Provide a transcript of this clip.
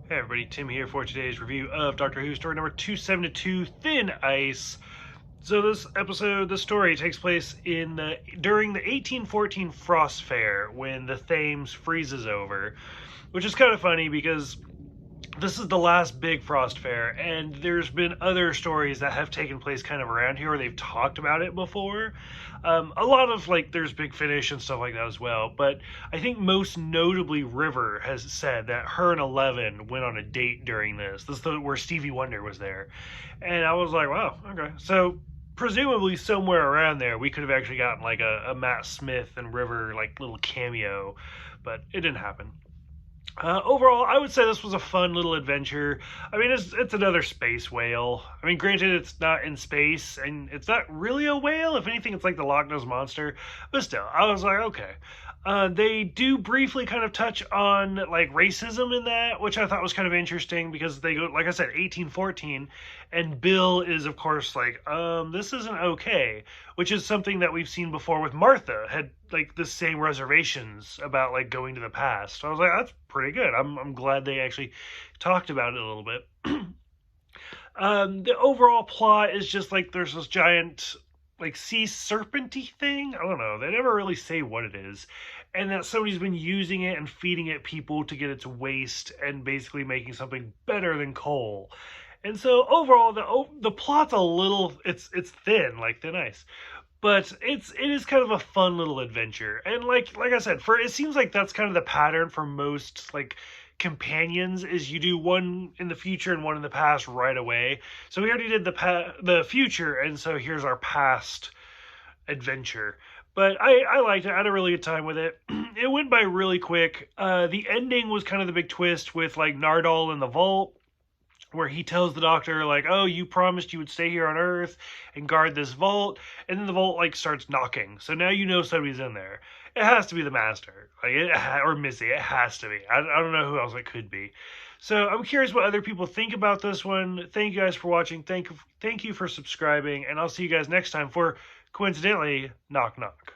Hey everybody, Tim here for today's review of Doctor Who story number 272, Thin Ice. So this story takes place during the 1814 Frost Fair when the Thames freezes over, which is kind of funny because this is the last big Frost Fair, and there's been other stories that have taken place kind of around here where they've talked about it before. A lot of there's Big Finish and stuff like that as well, but I think most notably River has said that her and Eleven went on a date during this. This is where Stevie Wonder was there, and I was like, wow, okay. So presumably somewhere around there we could have actually gotten like a Matt Smith and River little cameo, but it didn't happen. Overall, I would say this was a fun little adventure. I mean, it's another space whale. I mean, granted, it's not in space, and it's not really a whale. If anything, it's like the Loch Ness Monster. But still, I was like, okay. They do briefly kind of touch on racism in that, which I thought was kind of interesting because they go, like I said, 1814, and Bill is of course this isn't okay, which is something that we've seen before with Martha had the same reservations about going to the past. So I was like, that's pretty good. I'm glad they actually talked about it a little bit. The overall plot is just there's this giant sea serpenty thing. I don't know. They never really say what it is. And that somebody's been using it and feeding it people to get its waste and basically making something better than coal. And so overall the plot's a little it's thin, like thin ice. But it is kind of a fun little adventure. And like I said, for it seems like that's kind of the pattern for most companions is you do one in the future and one in the past right away. So we already did the future, and so here's our past adventure. But I liked it. I had a really good time with it. It went by really quick. The ending was kind of the big twist with Nardole in the vault, where he tells the Doctor oh, you promised you would stay here on Earth and guard this vault, and then the vault starts knocking. So now you know somebody's in there. It has to be the Master, or Missy. It has to be. I don't know who else it could be. So I'm curious what other people think about this one. Thank you guys for watching. Thank you for subscribing, and I'll see you guys next time for, coincidentally, Knock Knock.